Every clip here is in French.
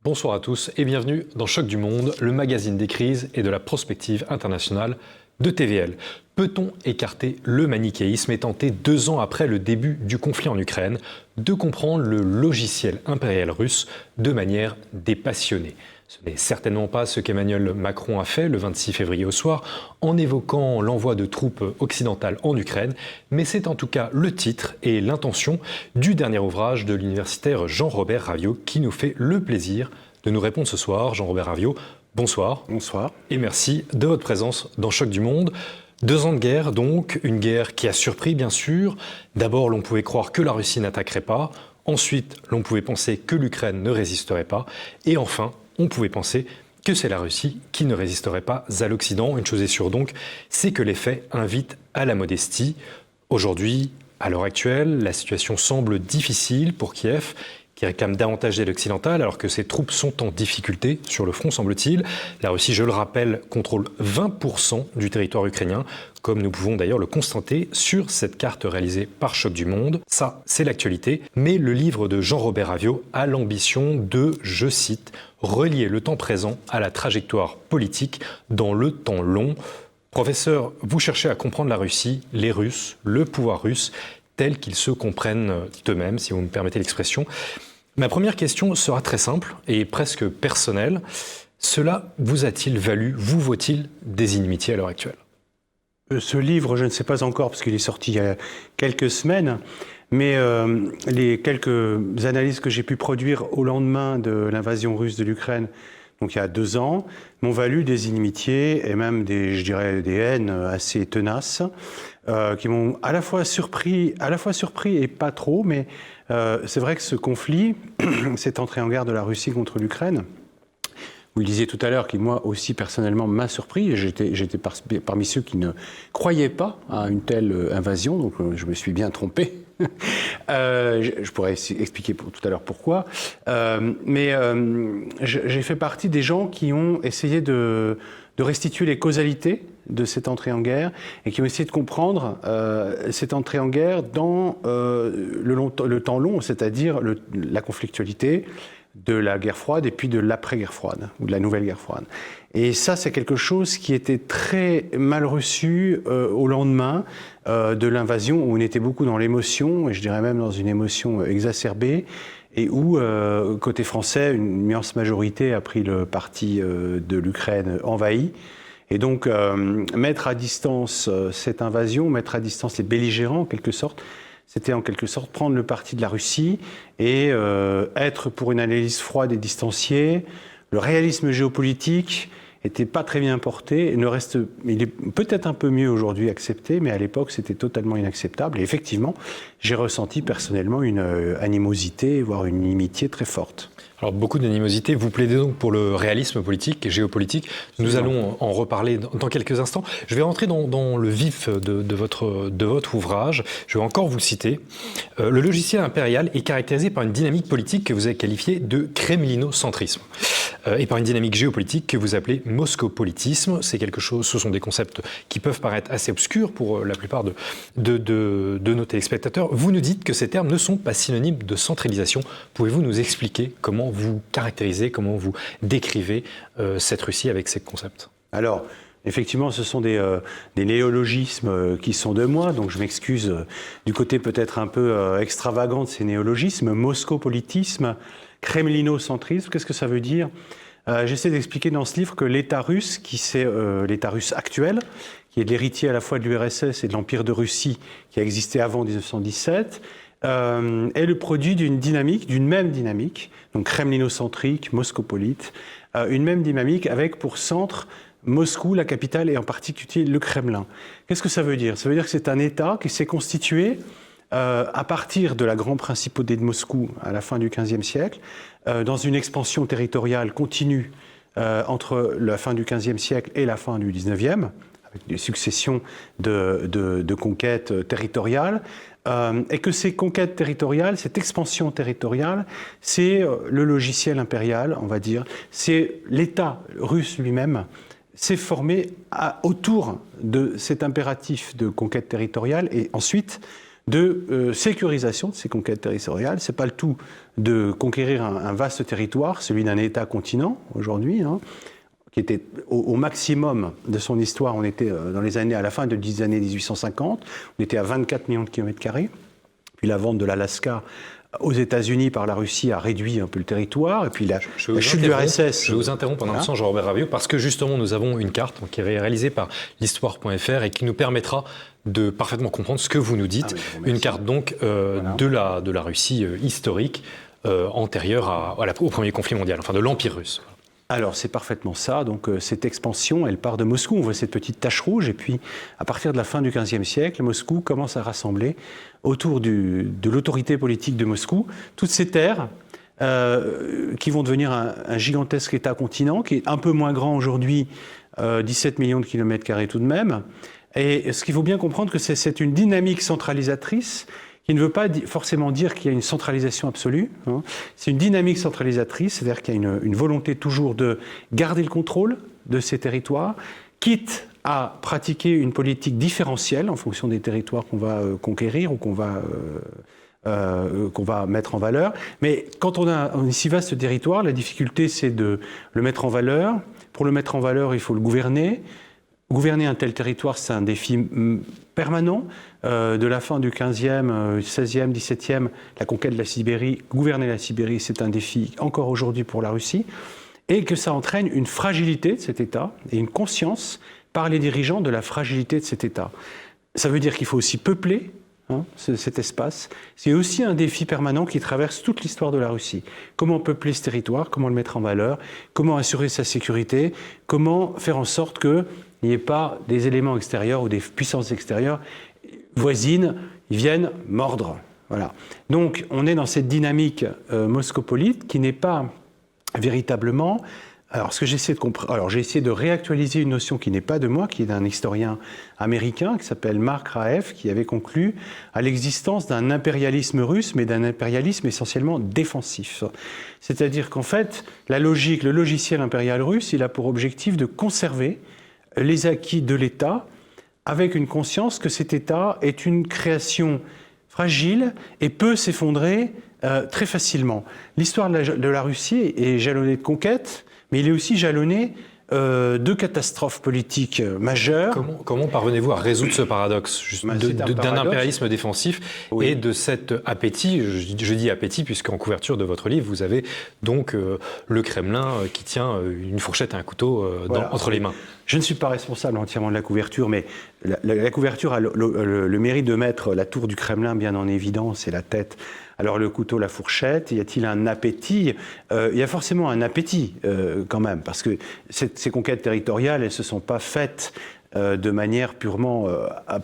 Bonsoir à tous et bienvenue dans Choc du Monde, le magazine des crises et de la prospective internationale de TVL. Peut-on écarter le manichéisme et tenter, 2 ans après le début du conflit en Ukraine, de comprendre le logiciel impérial russe de manière dépassionnée ? Ce n'est certainement pas ce qu'Emmanuel Macron a fait le 26 février au soir en évoquant l'envoi de troupes occidentales en Ukraine, mais c'est en tout cas le titre et l'intention du dernier ouvrage de l'universitaire Jean-Robert Ravio qui nous fait le plaisir de nous répondre ce soir. Jean-Robert Ravio, bonsoir. Bonsoir. Et merci de votre présence dans Choc du Monde. 2 ans de guerre donc, une guerre qui a surpris bien sûr. D'abord, l'on pouvait croire que la Russie n'attaquerait pas. Ensuite, l'on pouvait penser que l'Ukraine ne résisterait pas. Et enfin, on pouvait penser que c'est la Russie qui ne résisterait pas à l'Occident. Une chose est sûre donc, c'est que les faits invitent à la modestie. Aujourd'hui, à l'heure actuelle, la situation semble difficile pour Kiev, qui réclame davantage d'aide occidentale alors que ses troupes sont en difficulté sur le front, semble-t-il. La Russie, je le rappelle, contrôle 20% du territoire ukrainien, comme nous pouvons d'ailleurs le constater sur cette carte réalisée par Choc du Monde. Ça, c'est l'actualité, mais le livre de Jean-Robert Ravio a l'ambition de, je cite, « relier le temps présent à la trajectoire politique dans le temps long ». Professeur, vous cherchez à comprendre la Russie, les Russes, le pouvoir russe, tels qu'ils se comprennent eux-mêmes, si vous me permettez l'expression. Ma première question sera très simple et presque personnelle. Cela vous a-t-il valu, vous vaut-il des inimitiés à l'heure actuelle ? Ce livre, je ne sais pas encore, parce qu'il est sorti il y a quelques semaines, mais les quelques analyses que j'ai pu produire au lendemain de l'invasion russe de l'Ukraine, donc il y a 2 ans, m'ont valu des inimitiés et même je dirais des haines assez tenaces, qui m'ont à la fois surpris et pas trop, mais c'est vrai que ce conflit, cette entrée en guerre de la Russie contre l'Ukraine, vous le disiez tout à l'heure, qui moi aussi personnellement m'a surpris, et j'étais parmi ceux qui ne croyaient pas à une telle invasion, donc je me suis bien trompé. Je pourrais expliquer tout à l'heure pourquoi, mais j'ai fait partie des gens qui ont essayé de restituer les causalités de cette entrée en guerre et qui ont essayé de comprendre cette entrée en guerre dans le temps long, c'est-à-dire la conflictualité de la guerre froide et puis de l'après-guerre froide, ou de la nouvelle guerre froide. Et ça, c'est quelque chose qui était très mal reçu au lendemain de l'invasion, où on était beaucoup dans l'émotion, et je dirais même dans une émotion exacerbée, et où, côté français, une immense majorité a pris le parti de l'Ukraine envahie. Et donc, mettre à distance cette invasion, mettre à distance les belligérants, en quelque sorte, c'était en quelque sorte prendre le parti de la Russie et être pour une analyse froide et distanciée. Le réalisme géopolitique n'était pas très bien porté. Il est peut-être un peu mieux aujourd'hui accepté, mais à l'époque, c'était totalement inacceptable. Et effectivement, j'ai ressenti personnellement une animosité, voire une inimitié très forte. Alors, beaucoup d'animosité. Vous plaidez donc pour le réalisme politique et géopolitique. Nous allons en reparler dans quelques instants. Je vais rentrer dans le vif de votre ouvrage. Je vais encore vous le citer. Le logiciel impérial est caractérisé par une dynamique politique que vous avez qualifiée de kremlinocentrisme et par une dynamique géopolitique que vous appelez moscopolitisme. C'est quelque chose, ce sont des concepts qui peuvent paraître assez obscurs pour la plupart de nos téléspectateurs. Vous nous dites que ces termes ne sont pas synonymes de centralisation. Pouvez-vous nous expliquer comment vous caractérisez, comment vous décrivez cette Russie avec ces concepts ? Alors, effectivement, ce sont des néologismes qui sont de moi, donc je m'excuse du côté peut-être un peu extravagant de ces néologismes. Moscopolitisme, kremlinocentrisme, qu'est-ce que ça veut dire ? J'essaie d'expliquer dans ce livre que l'État russe, qui c'est l'État russe actuel, qui est l'héritier à la fois de l'URSS et de l'Empire de Russie qui a existé avant 1917, est le produit d'une même dynamique, donc kremlinocentrique, moscopolite, une même dynamique avec pour centre Moscou, la capitale, et en particulier le Kremlin. Qu'est-ce que ça veut dire ? Ça veut dire que c'est un État qui s'est constitué à partir de la grande principauté de Moscou à la fin du XVe siècle, dans une expansion territoriale continue entre la fin du XVe siècle et la fin du XIXe, avec des successions de conquêtes territoriales, et que ces conquêtes territoriales, cette expansion territoriale, c'est le logiciel impérial, on va dire, c'est l'État russe lui-même, s'est formé autour de cet impératif de conquête territoriale et ensuite de sécurisation de ces conquêtes territoriales. Ce n'est pas le tout de conquérir un vaste territoire, celui d'un État-continent aujourd'hui, qui était au maximum de son histoire. On était à la fin des années 1850, on était à 24 millions de kilomètres carrés. Puis la vente de l'Alaska aux États-Unis par la Russie a réduit un peu le territoire, et puis la chute de l'URSS. Je vous interromps pendant un instant, Jean-Robert Raviot, parce que justement nous avons une carte qui est réalisée par l'histoire.fr et qui nous permettra de parfaitement comprendre ce que vous nous dites. Une carte donc voilà. de la Russie historique, antérieure au premier conflit mondial, enfin de l'Empire russe. Alors c'est parfaitement ça, donc cette expansion, elle part de Moscou, on voit cette petite tache rouge, et puis à partir de la fin du XVe siècle, Moscou commence à rassembler autour de l'autorité politique de Moscou toutes ces terres qui vont devenir un gigantesque État-continent, qui est un peu moins grand aujourd'hui, 17 millions de kilomètres carrés tout de même, et ce qu'il faut bien comprendre, que c'est une dynamique centralisatrice qui ne veut pas forcément dire qu'il y a une centralisation absolue. C'est une dynamique centralisatrice, c'est-à-dire qu'il y a une volonté toujours de garder le contrôle de ces territoires, quitte à pratiquer une politique différentielle en fonction des territoires qu'on va conquérir ou qu'on va mettre en valeur. Mais quand on a un si vaste territoire, la difficulté, c'est de le mettre en valeur. Pour le mettre en valeur, il faut le gouverner. Gouverner un tel territoire, c'est un défi permanent. De la fin du 15e, 16e, 17e, la conquête de la Sibérie, gouverner la Sibérie, c'est un défi encore aujourd'hui pour la Russie, et que ça entraîne une fragilité de cet État et une conscience par les dirigeants de la fragilité de cet État. Ça veut dire qu'il faut aussi peupler cet espace. C'est aussi un défi permanent qui traverse toute l'histoire de la Russie. Comment peupler ce territoire, comment le mettre en valeur, comment assurer sa sécurité, comment faire en sorte qu'il n'y ait pas des éléments extérieurs ou des puissances extérieures voisines, ils viennent mordre. Voilà. Donc on est dans cette dynamique moscopolite qui n'est pas véritablement... Alors ce que j'essaie de comprendre, alors j'ai essayé de réactualiser une notion qui n'est pas de moi, qui est d'un historien américain qui s'appelle Mark Raef, qui avait conclu à l'existence d'un impérialisme russe, mais d'un impérialisme essentiellement défensif. C'est-à-dire qu'en fait, la logique, le logiciel impérial russe, il a pour objectif de conserver les acquis de l'État, avec une conscience que cet État est une création fragile et peut s'effondrer très facilement. L'histoire de la Russie est jalonnée de conquêtes, mais il est aussi jalonné de catastrophes politiques majeures. Comment parvenez-vous à résoudre ce paradoxe d'un impérialisme défensif et de cet appétit, je dis appétit puisqu'en couverture de votre livre, vous avez donc le Kremlin qui tient une fourchette et un couteau entre les mains. Je ne suis pas responsable entièrement de la couverture, mais la couverture a le mérite de mettre la tour du Kremlin bien en évidence et la tête. Alors le couteau, la fourchette, y a-t-il un appétit ? Il y a forcément un appétit quand même, parce que ces conquêtes territoriales, elles ne se sont pas faites de manière purement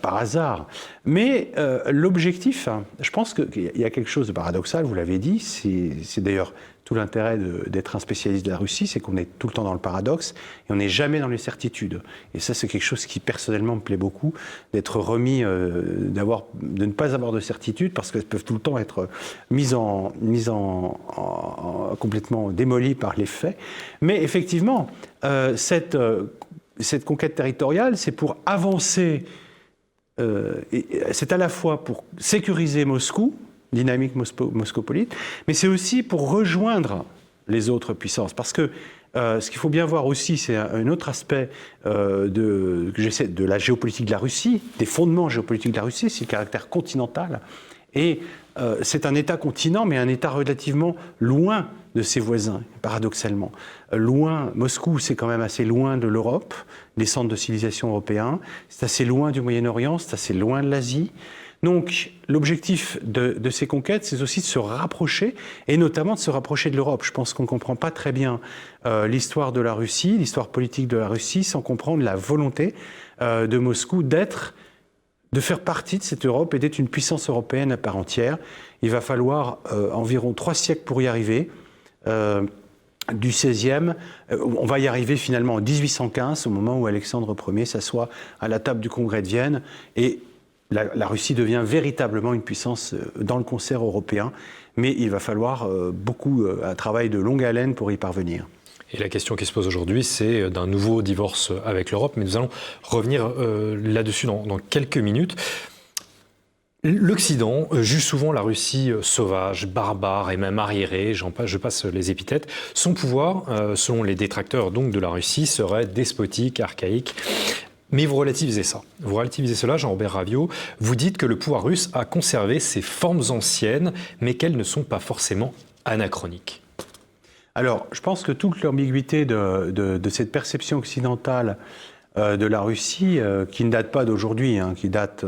par hasard. Mais l'objectif, je pense qu'il y a quelque chose de paradoxal, vous l'avez dit, c'est d'ailleurs tout l'intérêt d'être un spécialiste de la Russie, c'est qu'on est tout le temps dans le paradoxe et on n'est jamais dans les certitudes. Et ça, c'est quelque chose qui personnellement me plaît beaucoup, d'être remis, de ne pas avoir de certitude, parce qu'elles peuvent tout le temps être complètement démolies par les faits. Mais effectivement, cette conquête territoriale, c'est pour avancer, c'est à la fois pour sécuriser Moscou, dynamique moscopolite, mais c'est aussi pour rejoindre les autres puissances. Parce que ce qu'il faut bien voir aussi, c'est un autre aspect de la géopolitique de la Russie, des fondements géopolitiques de la Russie, c'est le caractère continental. Et c'est un État-continent, mais un État relativement loin de ses voisins, paradoxalement. Moscou, c'est quand même assez loin de l'Europe, des centres de civilisation européens, c'est assez loin du Moyen-Orient, c'est assez loin de l'Asie. Donc, l'objectif de ces conquêtes, c'est aussi de se rapprocher, et notamment de se rapprocher de l'Europe. Je pense qu'on ne comprend pas très bien l'histoire de la Russie, l'histoire politique de la Russie, sans comprendre la volonté de Moscou de faire partie de cette Europe et d'être une puissance européenne à part entière. Il va falloir environ 3 siècles pour y arriver. Du XVIe, on va y arriver finalement en 1815, au moment où Alexandre Ier s'assoit à la table du Congrès de Vienne, et la Russie devient véritablement une puissance dans le concert européen, mais il va falloir un travail de longue haleine pour y parvenir. Et la question qui se pose aujourd'hui, c'est d'un nouveau divorce avec l'Europe, mais nous allons revenir là-dessus dans quelques minutes. L'Occident juge souvent la Russie sauvage, barbare et même arriérée, je passe les épithètes. Son pouvoir, selon les détracteurs donc de la Russie, serait despotique, archaïque. Mais vous relativisez ça. Vous relativisez cela, Jean-Robert Raviot. Vous dites que le pouvoir russe a conservé ses formes anciennes, mais qu'elles ne sont pas forcément anachroniques. Alors, je pense que toute l'ambiguïté de cette perception occidentale de la Russie, qui ne date pas d'aujourd'hui, hein, qui date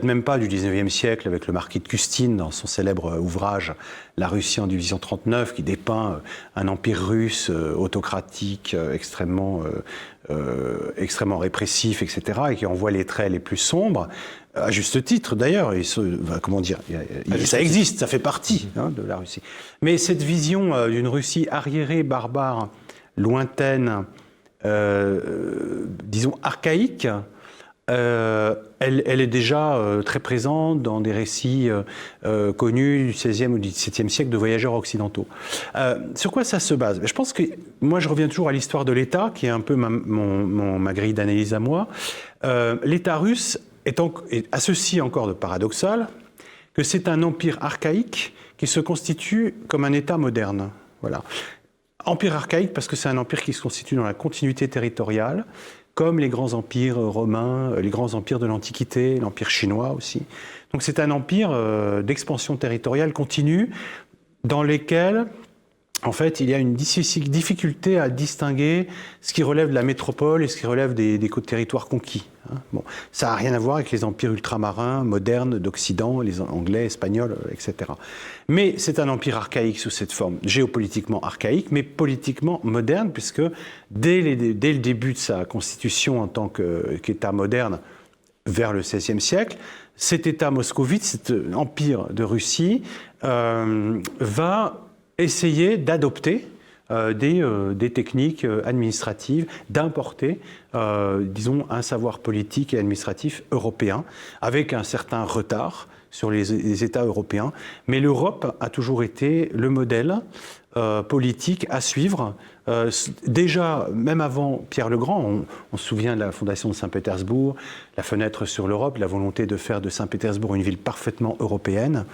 même pas du 19e siècle, avec le marquis de Custine dans son célèbre ouvrage « La Russie en division 39 », qui dépeint un empire russe autocratique, extrêmement répressif, etc., et qui en voit les traits les plus sombres, à juste titre d'ailleurs, comment dire, ça existe, ça fait partie de la Russie. Mais cette vision d'une Russie arriérée, barbare, lointaine, disons archaïque, elle est déjà très présente dans des récits connus du XVIe ou du XVIIe siècle de voyageurs occidentaux. Sur quoi ça se base? Je pense que moi je reviens toujours à l'histoire de l'État, qui est un peu ma grille d'analyse à moi. L'État russe a ceci encore de paradoxal, que c'est un empire archaïque qui se constitue comme un État moderne. Voilà. Empire archaïque parce que c'est un empire qui se constitue dans la continuité territoriale, comme les grands empires romains, les grands empires de l'Antiquité, l'empire chinois aussi. Donc c'est un empire d'expansion territoriale continue dans lesquels, en fait, il y a une difficulté à distinguer ce qui relève de la métropole et ce qui relève des territoires conquis. Bon, ça n'a rien à voir avec les empires ultramarins modernes d'Occident, les Anglais, Espagnols, etc. Mais c'est un empire archaïque sous cette forme, géopolitiquement archaïque, mais politiquement moderne, puisque dès le début de sa constitution en tant qu'État moderne, vers le XVIe siècle, cet État moscovite, cet empire de Russie, va essayer d'adopter des techniques administratives, d'importer, disons, un savoir politique et administratif européen, avec un certain retard sur les États européens. Mais l'Europe a toujours été le modèle politique à suivre. Déjà, même avant Pierre le Grand, on se souvient de la fondation de Saint-Pétersbourg, la fenêtre sur l'Europe, la volonté de faire de Saint-Pétersbourg une ville parfaitement européenne.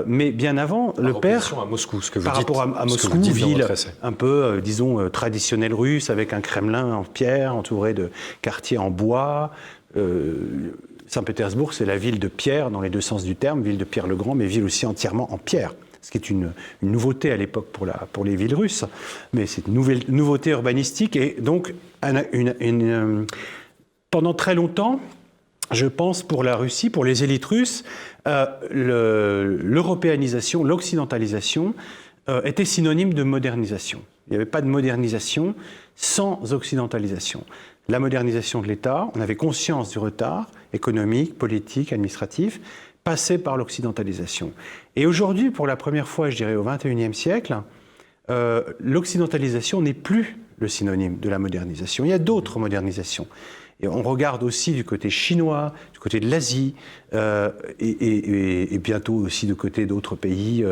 Mais bien avant, le père, à Moscou, ce que vous par dites, rapport à Moscou, ville un peu, disons, traditionnelle russe, avec un Kremlin en pierre, entouré de quartiers en bois. Saint-Pétersbourg, c'est la ville de Pierre, dans les deux sens du terme, ville de Pierre le Grand, mais ville aussi entièrement en pierre. Ce qui est une nouveauté à l'époque pour les villes russes, mais c'est une nouveauté urbanistique. Et donc, pendant très longtemps, je pense pour la Russie, pour les élites russes, l'européanisation, l'occidentalisation était synonyme de modernisation. Il n'y avait pas de modernisation sans occidentalisation. La modernisation de l'État, on avait conscience du retard économique, politique, administratif, passé par l'occidentalisation. Et aujourd'hui, pour la première fois, je dirais au XXIe siècle, l'occidentalisation n'est plus le synonyme de la modernisation. Il y a d'autres modernisations. Et on regarde aussi du côté chinois, du côté de l'Asie, et bientôt aussi du côté d'autres pays.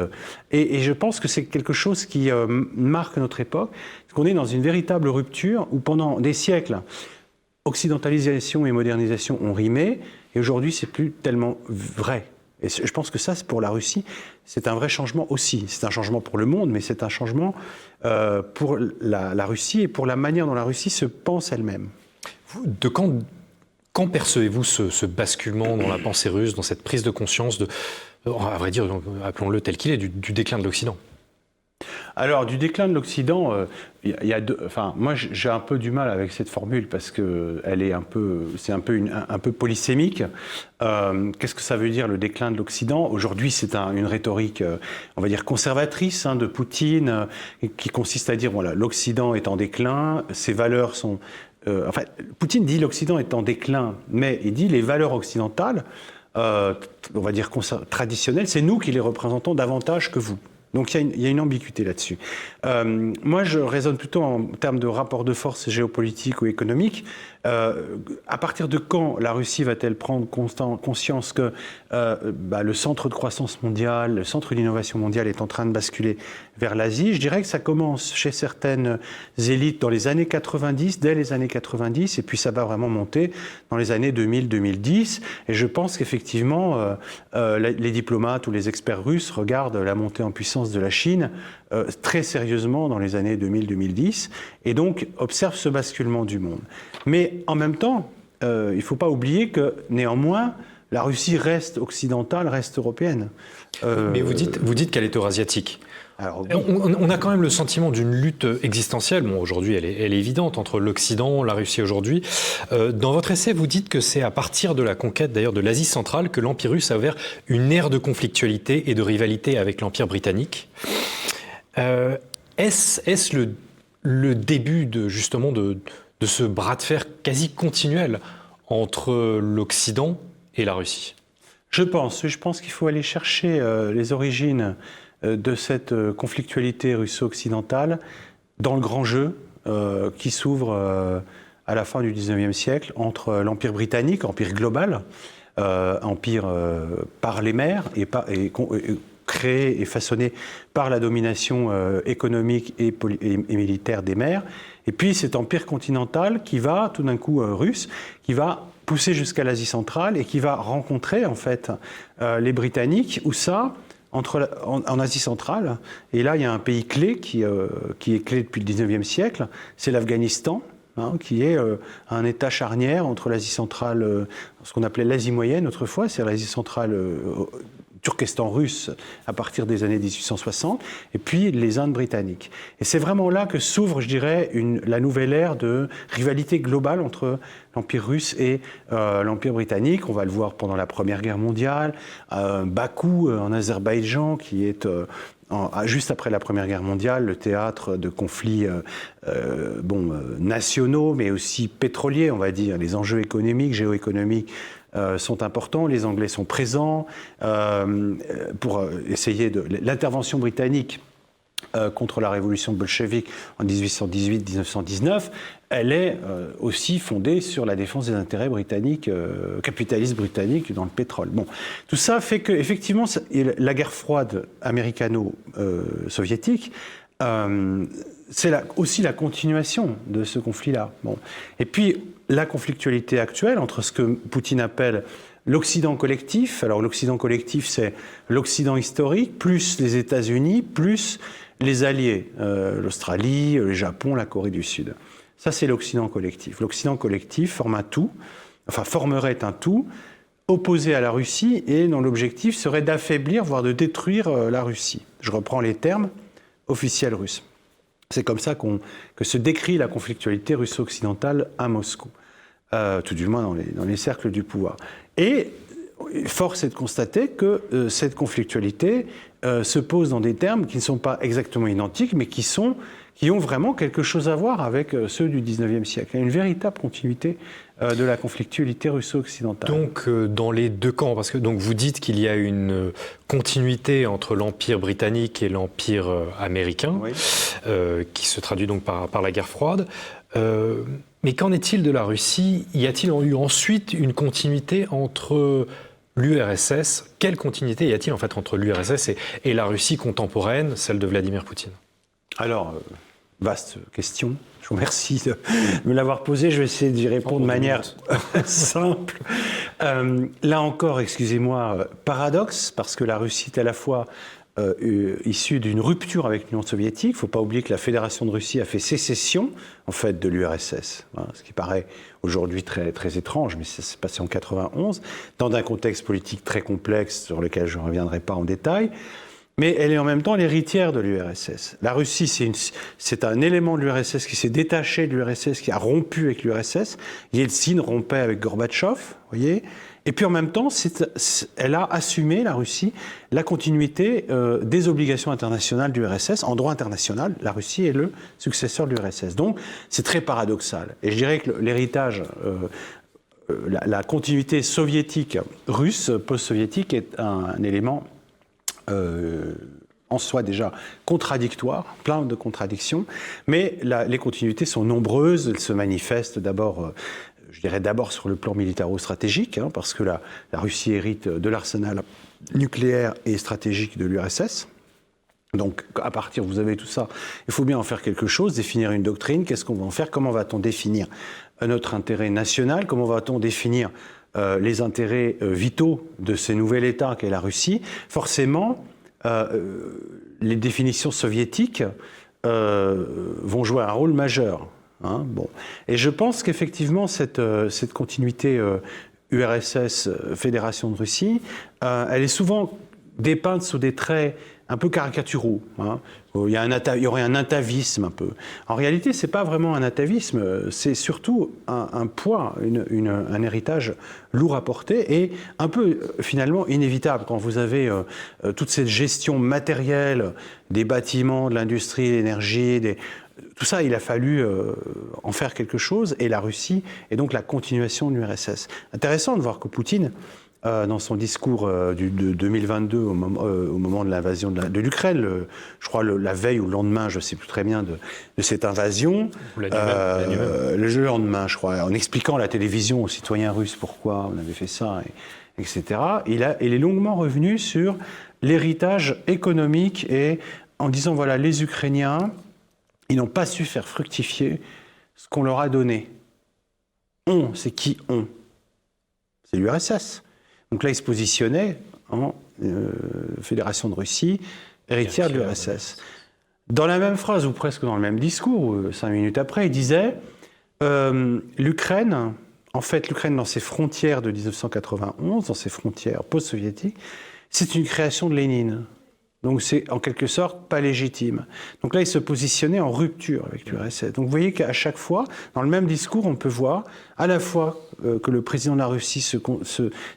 Et je pense que c'est quelque chose qui marque notre époque, parce qu'on est dans une véritable rupture où pendant des siècles, occidentalisation et modernisation ont rimé, et aujourd'hui, c'est plus tellement vrai. Et je pense que ça, pour la Russie, c'est un vrai changement aussi. C'est un changement pour le monde, mais c'est un changement pour la Russie et pour la manière dont la Russie se pense elle-même. De quand percevez-vous ce basculement dans la pensée russe, dans cette prise de conscience à vrai dire, appelons-le tel qu'il est, du déclin de l'Occident? Alors, du déclin de l'Occident, moi j'ai un peu du mal avec cette formule parce que c'est un peu polysémique. Qu'est-ce que ça veut dire le déclin de l'Occident? Aujourd'hui, c'est une rhétorique, on va dire conservatrice, de Poutine, qui consiste à dire voilà, l'Occident est en déclin, ses valeurs sont. Poutine dit l'Occident est en déclin, mais il dit les valeurs occidentales, on va dire traditionnelles, c'est nous qui les représentons davantage que vous. Donc il y a une ambiguïté là-dessus. Moi, je raisonne plutôt en termes de rapport de force géopolitique ou économique. À partir de quand la Russie va-t-elle prendre conscience que le centre de croissance mondiale, le centre d'innovation mondiale est en train de basculer vers l'Asie? Je dirais que ça commence chez certaines élites dans les années 90, dès les années 90, et puis ça va vraiment monter dans les années 2000-2010. Et je pense qu'effectivement, les diplomates ou les experts russes regardent la montée en puissance de la Chine très sérieusement dans les années 2000-2010, et donc observent ce basculement du monde. Mais en même temps, il ne faut pas oublier que néanmoins, la Russie reste occidentale, reste européenne. Mais vous dites qu'elle est eurasiatique. Alors, on a quand même le sentiment d'une lutte existentielle. Bon, aujourd'hui, elle est évidente entre l'Occident, la Russie aujourd'hui. Dans votre essai, vous dites que c'est à partir de la conquête, d'ailleurs, de l'Asie centrale, que l'Empire russe a ouvert une ère de conflictualité et de rivalité avec l'Empire britannique. Est-ce le début justement de ce bras de fer quasi continuel entre l'Occident et la Russie? Je pense qu'il faut aller chercher les origines de cette conflictualité russo-occidentale dans le grand jeu qui s'ouvre à la fin du XIXe siècle entre l'Empire britannique, empire global, empire par les mers et créé et façonné par la domination économique et militaire des mers, et puis cet empire continental qui va, tout d'un coup russe, qui va pousser jusqu'à l'Asie centrale et qui va rencontrer en fait les Britanniques, où ça, en Asie centrale, et là il y a un pays clé qui est clé depuis le XIXe siècle, c'est l'Afghanistan, qui est un état charnière entre l'Asie centrale, ce qu'on appelait l'Asie moyenne autrefois, c'est l'Asie centrale Turkestan russe à partir des années 1860, et puis les Indes britanniques. Et c'est vraiment là que s'ouvre, je dirais, la nouvelle ère de rivalité globale entre l'Empire russe et l'Empire britannique. On va le voir pendant la Première Guerre mondiale, Bakou en Azerbaïdjan, qui est juste après la Première Guerre mondiale, le théâtre de conflits nationaux, mais aussi pétroliers, on va dire. Les enjeux économiques, géoéconomiques sont importants. Les Anglais sont présents pour essayer l'intervention britannique contre la révolution bolchevique en 1818-1919, elle est aussi fondée sur la défense des intérêts britanniques, capitalistes britanniques dans le pétrole. Bon, tout ça fait que, effectivement, la guerre froide américano-soviétique, c'est aussi la continuation de ce conflit-là. Bon. Et puis, la conflictualité actuelle entre ce que Poutine appelle l'Occident collectif. Alors, l'Occident collectif, c'est l'Occident historique, plus les États-Unis, plus les alliés, l'Australie, le Japon, la Corée du Sud. Ça, c'est l'Occident collectif. L'Occident collectif formerait un tout opposé à la Russie et dont l'objectif serait d'affaiblir, voire de détruire la Russie. Je reprends les termes officiels russes. C'est comme ça que se décrit la conflictualité russo-occidentale à Moscou, tout du moins dans les cercles du pouvoir. Et force est de constater que cette conflictualité se pose dans des termes qui ne sont pas exactement identiques, mais qui ont vraiment quelque chose à voir avec ceux du XIXe siècle. Il y a une véritable continuité de la conflictualité russo-occidentale. Donc, dans les deux camps, parce que donc, vous dites qu'il y a une continuité entre l'Empire britannique et l'Empire américain, oui, qui se traduit donc par la guerre froide. Mais qu'en est-il de la Russie? Y a-t-il eu ensuite une continuité entre l'URSS? Quelle continuité y a-t-il en fait entre l'URSS et la Russie contemporaine, celle de Vladimir Poutine? Alors, vaste question. Je vous remercie de me l'avoir posée. Je vais essayer d'y répondre de manière simple. Là encore, excusez-moi, paradoxe, parce que la Russie est à la fois issue d'une rupture avec l'Union soviétique. Il ne faut pas oublier que la Fédération de Russie a fait sécession, en fait, de l'URSS. Hein, ce qui paraît aujourd'hui très, très étrange, mais ça s'est passé en 91, dans un contexte politique très complexe sur lequel je ne reviendrai pas en détail. Mais elle est en même temps l'héritière de l'URSS. La Russie, c'est un élément de l'URSS qui s'est détaché de l'URSS, qui a rompu avec l'URSS. Yeltsin rompait avec Gorbatchev, vous voyez. Et puis en même temps, elle a assumé, la Russie, la continuité des obligations internationales de l'URSS. En droit international, la Russie est le successeur de l'URSS. Donc c'est très paradoxal. Et je dirais que l'héritage, la continuité soviétique, russe, post-soviétique, est un élément en soi déjà contradictoire, plein de contradictions, mais les continuités sont nombreuses, elles se manifestent d'abord, je dirais d'abord sur le plan militaro-stratégique, hein, parce que la Russie hérite de l'arsenal nucléaire et stratégique de l'URSS. Donc, à partir, vous avez tout ça, il faut bien en faire quelque chose, définir une doctrine, qu'est-ce qu'on va en faire, comment va-t-on définir notre intérêt national, comment va-t-on définir les intérêts vitaux de ce nouvel État qu'est la Russie. Forcément, les définitions soviétiques vont jouer un rôle majeur. Hein, bon. Et je pense qu'effectivement, cette continuité URSS, Fédération de Russie, elle est souvent dépeinte sous des traits un peu caricaturaux. Hein. Il y aurait un atavisme un peu. En réalité, ce n'est pas vraiment un atavisme, c'est surtout un poids, un héritage lourd à porter et un peu finalement inévitable quand vous avez toute cette gestion matérielle des bâtiments, de l'industrie, de l'énergie, tout ça, il a fallu en faire quelque chose et la Russie est donc la continuation de l'URSS. Intéressant de voir que Poutine, dans son discours de 2022 au moment de l'invasion de l'Ukraine, je crois la veille ou le lendemain, je ne sais plus très bien, de cette invasion, le lendemain, je crois, en expliquant à la télévision aux citoyens russes pourquoi on avait fait ça, etc., il est longuement revenu sur l'héritage économique et en disant, voilà, les Ukrainiens, ils n'ont pas su faire fructifier ce qu'on leur a donné. On, c'est qui on? C'est l'URSS. Donc là, il se positionnait en Fédération de Russie, héritière de l'URSS. Dans la même phrase, ou presque dans le même discours, 5 minutes après, il disait l'Ukraine, en fait, l'Ukraine dans ses frontières de 1991, dans ses frontières post-soviétiques, c'est une création de Lénine. Donc c'est en quelque sorte pas légitime. Donc là, il se positionnait en rupture avec l'URSS. Donc vous voyez qu'à chaque fois, dans le même discours, on peut voir à la fois que le président de la Russie se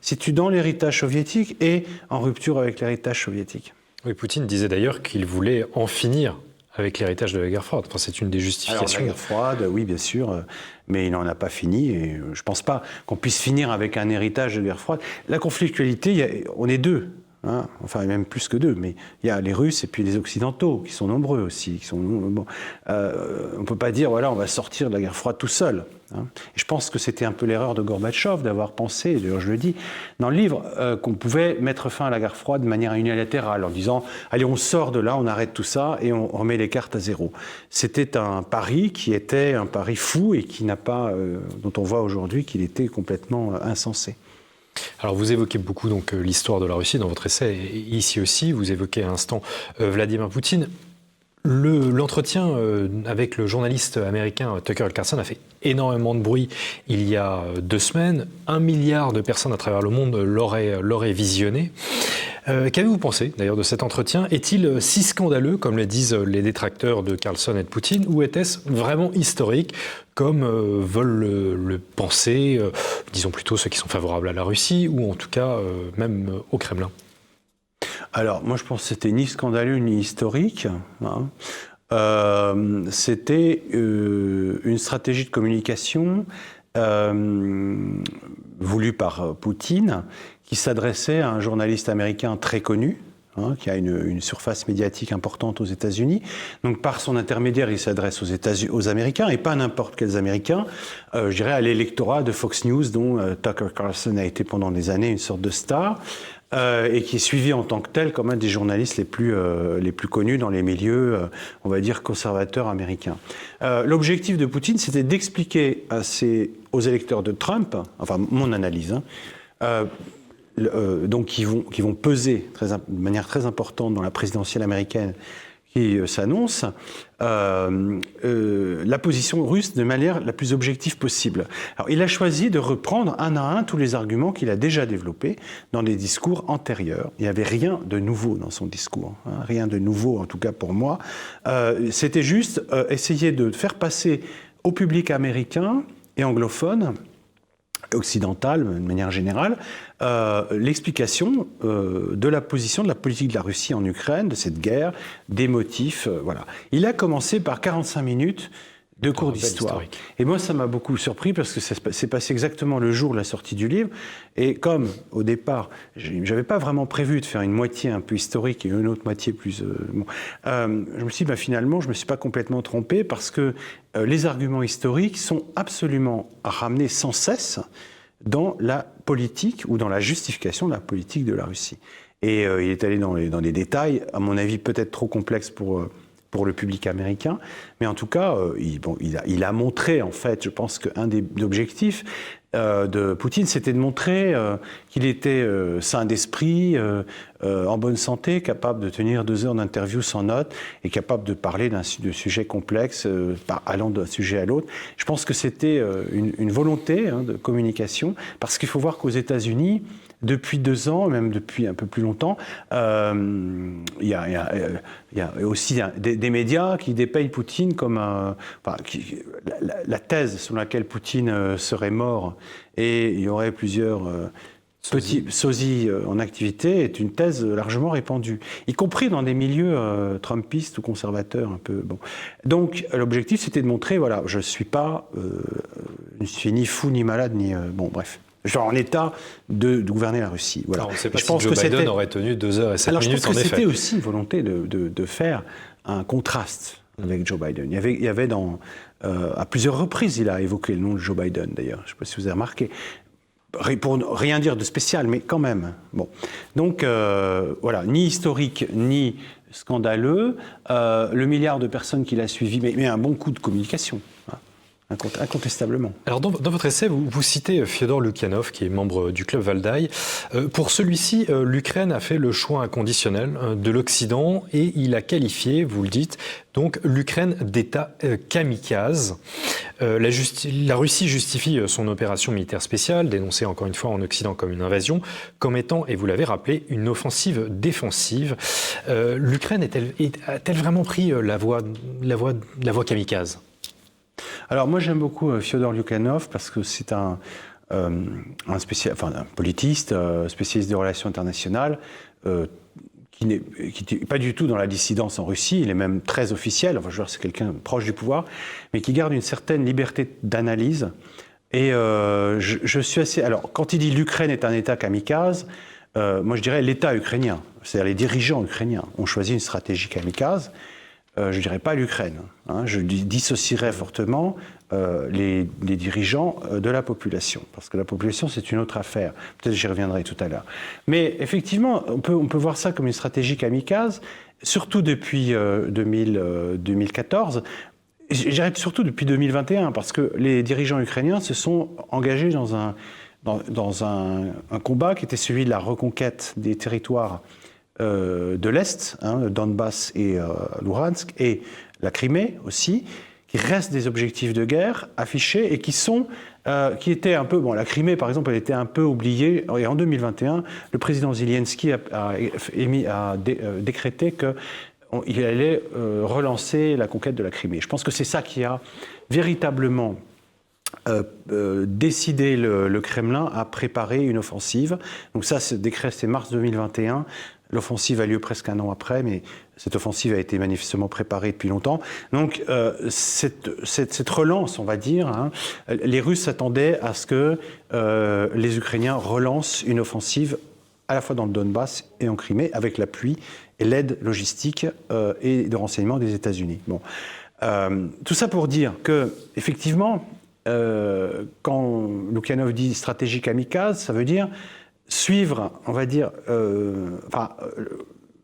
situe dans l'héritage soviétique et en rupture avec l'héritage soviétique. Oui, Poutine disait d'ailleurs qu'il voulait en finir avec l'héritage de la guerre froide. Enfin, c'est une des justifications. Alors, la guerre froide, oui, bien sûr, mais il n'en a pas fini. Et je ne pense pas qu'on puisse finir avec un héritage de guerre froide. La conflictualité, on est deux. Hein, enfin, même plus que deux, mais il y a les Russes et puis les Occidentaux, qui sont nombreux aussi. On ne peut pas dire, voilà, on va sortir de la guerre froide tout seul. Hein. Et je pense que c'était un peu l'erreur de Gorbatchev d'avoir pensé, d'ailleurs je le dis dans le livre, qu'on pouvait mettre fin à la guerre froide de manière unilatérale, en disant, allez, on sort de là, on arrête tout ça et on remet les cartes à zéro. C'était un pari qui était un pari fou et qui n'a pas, dont on voit aujourd'hui qu'il était complètement insensé. Alors vous évoquez beaucoup donc l'histoire de la Russie dans votre essai, et ici aussi, vous évoquez à l'instant Vladimir Poutine. L'entretien avec le journaliste américain Tucker Carlson a fait énormément de bruit il y a 2 semaines. 1 milliard de personnes à travers le monde l'auraient visionné. Qu'avez-vous pensé d'ailleurs de cet entretien? Est-il si scandaleux, comme le disent les détracteurs de Carlson et de Poutine, ou était-ce vraiment historique, comme veulent le penser, disons plutôt ceux qui sont favorables à la Russie, ou en tout cas même au Kremlin? Alors, moi je pense que c'était ni scandaleux ni historique. Hein. C'était une stratégie de communication voulue par Poutine, qui s'adressait à un journaliste américain très connu, hein, qui a une surface médiatique importante aux États-Unis. Donc par son intermédiaire, il s'adresse aux Américains, et pas n'importe quels Américains, je dirais à l'électorat de Fox News, dont Tucker Carlson a été pendant des années une sorte de star, et qui est suivi en tant que tel comme un des journalistes les plus connus dans les milieux, on va dire, conservateurs américains. L'objectif de Poutine, c'était d'expliquer aux électeurs de Trump, enfin mon analyse, hein, donc qui vont peser de manière très importante dans la présidentielle américaine qui s'annonce, la position russe de manière la plus objective possible. Alors, il a choisi de reprendre un à un tous les arguments qu'il a déjà développés dans des discours antérieurs. Il n'y avait rien de nouveau dans son discours, hein, rien de nouveau en tout cas pour moi. C'était juste essayer de faire passer au public américain et anglophone, occidentale, de manière générale, l'explication de la position de la politique de la Russie en Ukraine, de cette guerre, des motifs, voilà. Il a commencé par 45 minutes de cours d'histoire. Et moi, ça m'a beaucoup surpris parce que c'est passé exactement le jour de la sortie du livre. Et comme, au départ, je n'avais pas vraiment prévu de faire une moitié un peu historique et une autre moitié plus... je me suis dit, finalement, je ne me suis pas complètement trompé parce que les arguments historiques sont absolument ramenés sans cesse dans la politique ou dans la justification de la politique de la Russie. Et il est allé dans les détails, à mon avis, peut-être trop complexes pour le public américain, mais en tout cas, il a montré, en fait, je pense qu'un des objectifs de Poutine, c'était de montrer qu'il était sain d'esprit, en bonne santé, capable de tenir 2 heures d'interview sans notes et capable de parler de sujets complexes, allant d'un sujet à l'autre. Je pense que c'était une volonté de communication, parce qu'il faut voir qu'aux États-Unis, depuis 2 ans, même depuis un peu plus longtemps, il y a aussi des médias qui dépeignent Poutine comme la thèse selon laquelle Poutine serait mort et il y aurait plusieurs petits sosies en activité est une thèse largement répandue, y compris dans des milieux trumpistes ou conservateurs un peu. Bon. Donc l'objectif c'était de montrer, voilà, je suis ni fou ni malade ni bref. Genre en état de gouverner la Russie. Voilà. Alors on ne sait pas si Joe Biden aurait tenu 2 heures et 7 minutes, en effet. Je pense que c'était aussi une volonté de faire un contraste avec Joe Biden. Il y avait à plusieurs reprises, il a évoqué le nom de Joe Biden, d'ailleurs. Je ne sais pas si vous avez remarqué. Pour rien dire de spécial, mais quand même. Bon. Donc, voilà, ni historique, ni scandaleux. Le milliard de personnes qui l'a suivi, mais un bon coup de communication. Hein. Incontestablement. Alors dans votre essai, vous citez Fyodor Lukyanov, qui est membre du club Valdai. Pour celui-ci, l'Ukraine a fait le choix inconditionnel de l'Occident et il a qualifié, vous le dites, donc l'Ukraine d'État kamikaze. La Russie justifie son opération militaire spéciale, dénoncée encore une fois en Occident comme une invasion, comme étant, et vous l'avez rappelé, une offensive défensive. L'Ukraine a-t-elle vraiment pris la voie kamikaze ? Alors moi j'aime beaucoup Fyodor Lukyanov parce que c'est un politiste, spécialiste des relations internationales, qui n'est pas du tout dans la dissidence en Russie, il est même très officiel, enfin je veux dire c'est quelqu'un proche du pouvoir, mais qui garde une certaine liberté d'analyse. Et je suis assez... Alors quand il dit l'Ukraine est un État kamikaze, moi je dirais l'État ukrainien, c'est-à-dire les dirigeants ukrainiens ont choisi une stratégie kamikaze. Je ne dirais pas l'Ukraine. Hein, je dissocierais fortement les dirigeants de la population. Parce que la population, c'est une autre affaire. Peut-être j'y reviendrai tout à l'heure. Mais effectivement, on peut voir ça comme une stratégie kamikaze, surtout depuis 2014. Je dirais surtout depuis 2021, parce que les dirigeants ukrainiens se sont engagés dans un combat qui était celui de la reconquête des territoires de l'Est, le Donbass et Luhansk, et la Crimée aussi, qui restent des objectifs de guerre affichés et qui étaient un peu... Bon, la Crimée, par exemple, elle était un peu oubliée. Et en 2021, le président Zelensky a décrété qu'il allait relancer la conquête de la Crimée. Je pense que c'est ça qui a véritablement décidé le Kremlin à préparer une offensive. Donc ça, ce décret, c'est mars 2021. L'offensive a lieu presque 1 an après, mais cette offensive a été manifestement préparée depuis longtemps. Donc, cette relance, on va dire, les Russes s'attendaient à ce que les Ukrainiens relancent une offensive à la fois dans le Donbass et en Crimée, avec l'appui et l'aide logistique et de renseignement des États-Unis. Bon. Tout ça pour dire que, effectivement, quand Lukyanov dit stratégie kamikaze, ça veut dire suivre, on va dire,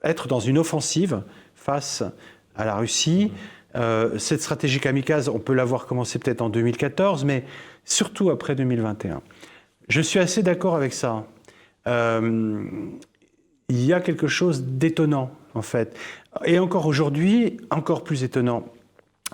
être dans une offensive face à la Russie. Cette stratégie kamikaze, on peut l'avoir commencé peut-être en 2014, mais surtout après 2021. Je suis assez d'accord avec ça. Il y a quelque chose d'étonnant, en fait. Et encore aujourd'hui, encore plus étonnant.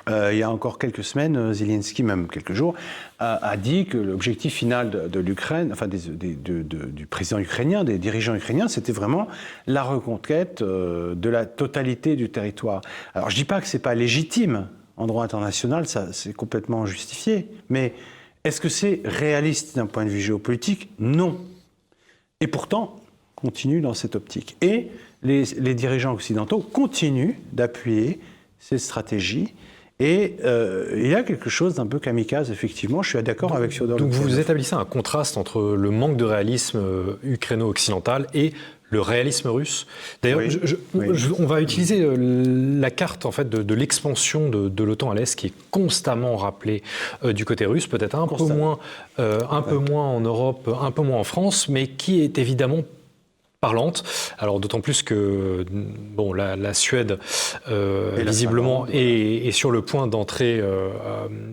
Il y a encore quelques semaines, Zelensky, même quelques jours, a dit que l'objectif final de l'Ukraine, enfin du président ukrainien, des dirigeants ukrainiens, c'était vraiment la reconquête de la totalité du territoire. Alors je ne dis pas que ce n'est pas légitime en droit international, ça c'est complètement justifié, mais est-ce que c'est réaliste d'un point de vue géopolitique? Non. Et pourtant, continue dans cette optique. Et les dirigeants occidentaux continuent d'appuyer ces stratégies. Et il y a quelque chose d'un peu kamikaze, effectivement. Je suis d'accord avec Fyodor. Donc vous établissez un contraste entre le manque de réalisme ukraino-occidental et le réalisme russe. D'ailleurs, on va utiliser la carte en fait, de l'expansion de l'OTAN à l'Est qui est constamment rappelée du côté russe, peut-être un peu moins en Europe, un peu moins en France, mais qui est évidemment parlante. Alors d'autant plus que bon, la Suède, visiblement, est sur le point d'entrer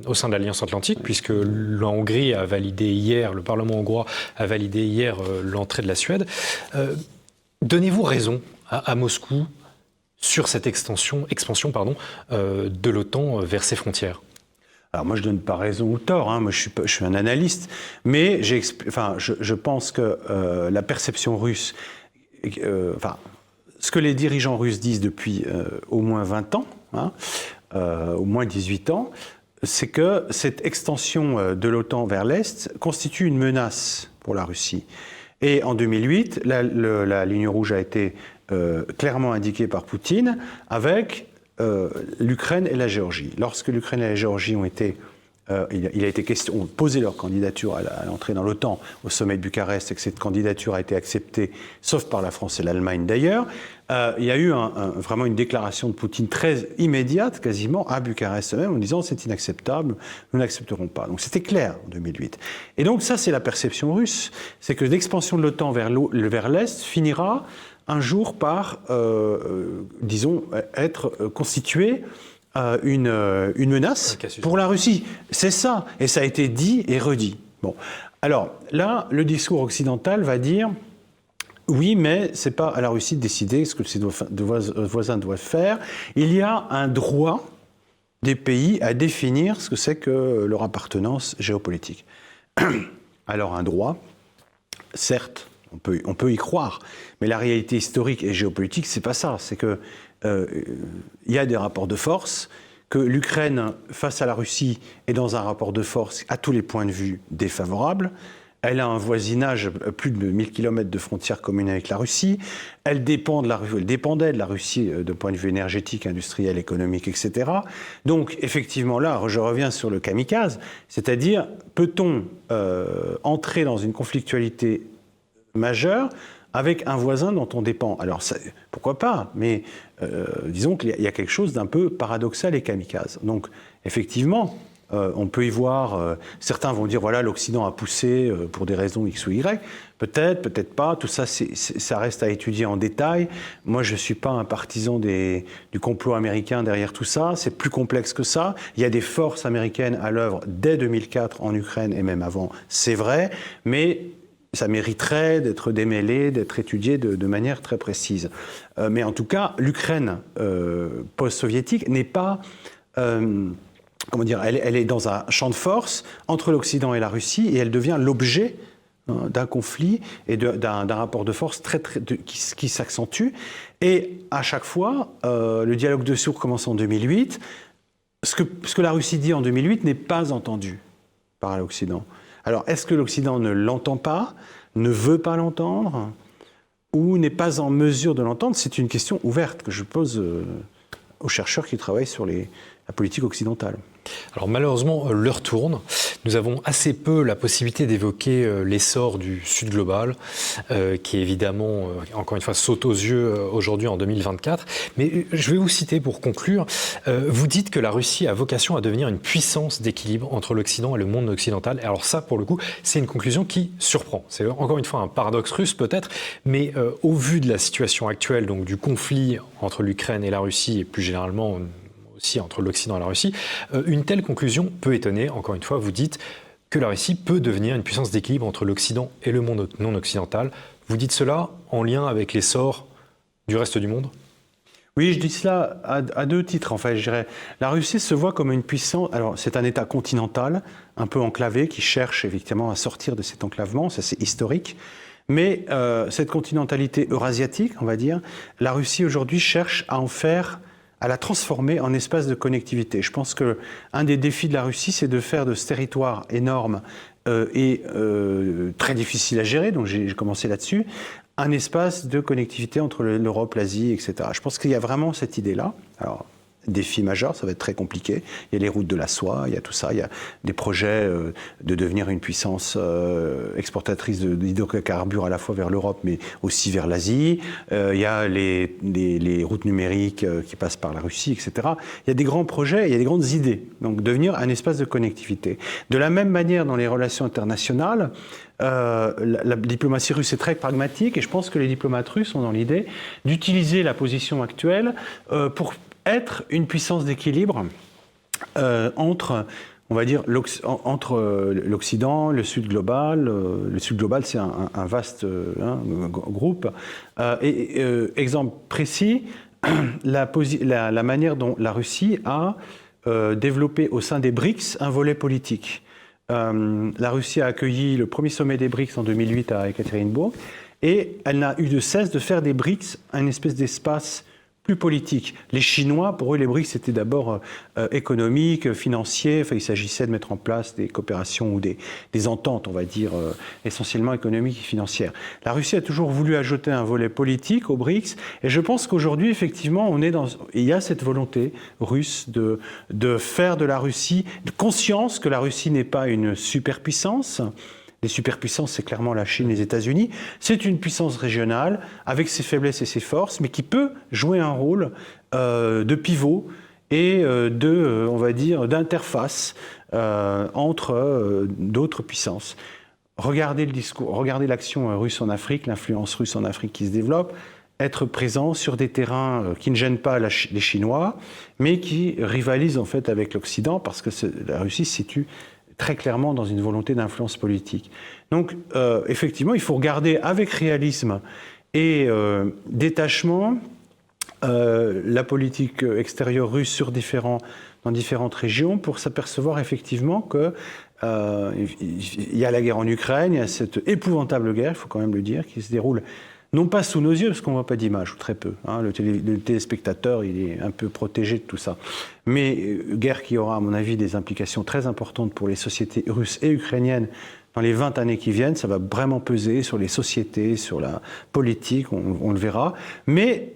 au sein de l'Alliance Atlantique, puisque la Hongrie a validé hier, le Parlement hongrois a validé hier l'entrée de la Suède. Donnez-vous raison à Moscou sur cette expansion de l'OTAN vers ses frontières? Alors moi, je ne donne pas raison ou tort, hein. Moi, je suis un analyste, mais je pense que la perception russe, ce que les dirigeants russes disent depuis au moins 20 ans, hein, au moins 18 ans, c'est que cette extension de l'OTAN vers l'Est constitue une menace pour la Russie. Et en 2008, la ligne rouge a été clairement indiquée par Poutine avec l'Ukraine et la Géorgie. Lorsque l'Ukraine et la Géorgie ont posé leur candidature à l'entrée dans l'OTAN au sommet de Bucarest et que cette candidature a été acceptée, sauf par la France et l'Allemagne d'ailleurs, il y a eu vraiment une déclaration de Poutine très immédiate, quasiment, à Bucarest même, en disant c'est inacceptable, nous n'accepterons pas. Donc c'était clair en 2008. Et donc ça, c'est la perception russe, c'est que l'expansion de l'OTAN vers l'Est finira un jour par, disons, être constituée une menace pour la Russie. C'est ça, et ça a été dit et redit. Bon. Alors là, le discours occidental va dire oui, mais c'est pas à la Russie de décider ce que ses voisins doivent faire. Il y a un droit des pays à définir ce que c'est que leur appartenance géopolitique. Alors un droit, certes, on peut y croire, mais la réalité historique et géopolitique, c'est pas ça. C'est que il y a des rapports de force, que l'Ukraine, face à la Russie, est dans un rapport de force à tous les points de vue défavorable. Elle a un voisinage, plus de 1000 km de frontières communes avec la Russie. Elle dépendait de la Russie d'un point de vue énergétique, industriel, économique, etc. Donc, effectivement, là, je reviens sur le kamikaze, c'est-à-dire, peut-on entrer dans une conflictualité majeure avec un voisin dont on dépend? Alors, pourquoi pas, mais disons qu'il y a quelque chose d'un peu paradoxal et kamikaze. Donc, effectivement, on peut y voir, certains vont dire, voilà, l'Occident a poussé pour des raisons X ou Y, peut-être pas, tout ça, ça reste à étudier en détail. Moi, je ne suis pas un partisan du complot américain derrière tout ça, c'est plus complexe que ça. Il y a des forces américaines à l'œuvre dès 2004 en Ukraine et même avant, c'est vrai, mais ça mériterait d'être démêlé, d'être étudié de manière très précise. Mais en tout cas, l'Ukraine post-soviétique n'est pas... comment dire, elle est dans un champ de force entre l'Occident et la Russie et elle devient l'objet d'un conflit et d'un rapport de force qui s'accentue. Et à chaque fois, le dialogue de sourds commence en 2008. Ce que la Russie dit en 2008 n'est pas entendu par l'Occident. Alors, est-ce que l'Occident ne l'entend pas, ne veut pas l'entendre, ou n'est pas en mesure de l'entendre? C'est une question ouverte que je pose aux chercheurs qui travaillent sur la politique occidentale. Alors malheureusement, l'heure tourne. Nous avons assez peu la possibilité d'évoquer l'essor du Sud global, qui évidemment, encore une fois, saute aux yeux aujourd'hui en 2024. Mais je vais vous citer pour conclure. Vous dites que la Russie a vocation à devenir une puissance d'équilibre entre l'Occident et le monde occidental. Et alors ça, pour le coup, c'est une conclusion qui surprend. C'est encore une fois un paradoxe russe peut-être, mais au vu de la situation actuelle, donc du conflit entre l'Ukraine et la Russie, et plus généralement aussi entre l'Occident et la Russie, une telle conclusion peut étonner. Encore une fois, vous dites que la Russie peut devenir une puissance d'équilibre entre l'Occident et le monde non occidental. Vous dites cela en lien avec l'essor du reste du monde ? Oui, je dis cela à deux titres, en fait. Je dirais, la Russie se voit comme une puissance... Alors, c'est un État continental, un peu enclavé, qui cherche effectivement à sortir de cet enclavement, ça c'est historique. Mais cette continentalité eurasiatique, on va dire, la Russie aujourd'hui cherche à la transformer en espace de connectivité. Je pense qu'un des défis de la Russie, c'est de faire de ce territoire énorme et très difficile à gérer, donc j'ai commencé là-dessus, un espace de connectivité entre l'Europe, l'Asie, etc. Je pense qu'il y a vraiment cette idée-là. Alors, défi majeur, ça va être très compliqué. Il y a les routes de la soie, il y a tout ça, il y a des projets de devenir une puissance exportatrice d'hydrocarbures à la fois vers l'Europe mais aussi vers l'Asie. Il y a les routes numériques qui passent par la Russie, etc. Il y a des grands projets, il y a des grandes idées. Donc devenir un espace de connectivité. De la même manière, dans les relations internationales, la diplomatie russe est très pragmatique et je pense que les diplomates russes ont dans l'idée d'utiliser la position actuelle pour être une puissance d'équilibre entre, on va dire, entre l'Occident, le Sud global. Le Sud global, c'est un vaste groupe. Exemple précis, la manière dont la Russie a développé au sein des BRICS un volet politique. La Russie a accueilli le premier sommet des BRICS en 2008 à Ekaterinbourg et elle n'a eu de cesse de faire des BRICS un espèce d'espace plus politique. Les Chinois, pour eux, les BRICS, c'était d'abord économique, financier. Enfin, il s'agissait de mettre en place des coopérations ou des ententes, on va dire, essentiellement économiques et financières. La Russie a toujours voulu ajouter un volet politique aux BRICS, et je pense qu'aujourd'hui, effectivement, il y a cette volonté russe de faire de la Russie, de conscience que la Russie n'est pas une superpuissance. Les superpuissances, c'est clairement la Chine, les États-Unis. C'est une puissance régionale, avec ses faiblesses et ses forces, mais qui peut jouer un rôle de pivot et on va dire, d'interface entre d'autres puissances. Regardez le discours, regardez l'action russe en Afrique, l'influence russe en Afrique qui se développe, être présent sur des terrains qui ne gênent pas les Chinois, mais qui rivalisent en fait avec l'Occident, parce que la Russie se situe très clairement dans une volonté d'influence politique. Donc, effectivement, il faut regarder avec réalisme et détachement la politique extérieure russe dans différentes régions pour s'apercevoir effectivement que il y a la guerre en Ukraine, il y a cette épouvantable guerre, il faut quand même le dire, qui se déroule non pas sous nos yeux, parce qu'on ne voit pas d'image, ou très peu. Hein, le téléspectateur, il est un peu protégé de tout ça. Mais guerre qui aura, à mon avis, des implications très importantes pour les sociétés russes et ukrainiennes dans les 20 années qui viennent. Ça va vraiment peser sur les sociétés, sur la politique, on le verra. Mais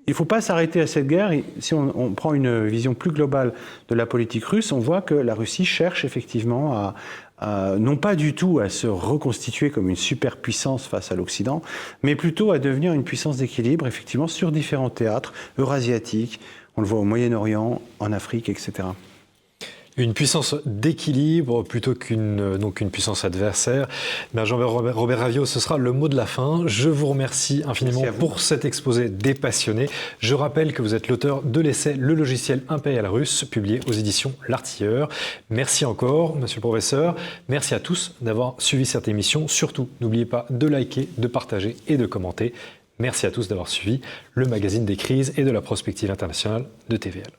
il ne faut pas s'arrêter à cette guerre. Si on prend une vision plus globale de la politique russe, on voit que la Russie cherche effectivement non pas du tout à se reconstituer comme une superpuissance face à l'Occident, mais plutôt à devenir une puissance d'équilibre, effectivement, sur différents théâtres eurasiatiques. On le voit au Moyen-Orient, en Afrique, etc. Une puissance d'équilibre plutôt qu'une puissance adversaire. Jean-Robert Ravio, ce sera le mot de la fin. Je vous remercie infiniment pour cet exposé des passionnés. Je rappelle que vous êtes l'auteur de l'essai « Le logiciel impérial russe » publié aux éditions L'Artilleur. Merci encore, monsieur le professeur. Merci à tous d'avoir suivi cette émission. Surtout, n'oubliez pas de liker, de partager et de commenter. Merci à tous d'avoir suivi le magazine des crises et de la prospective internationale de TVL.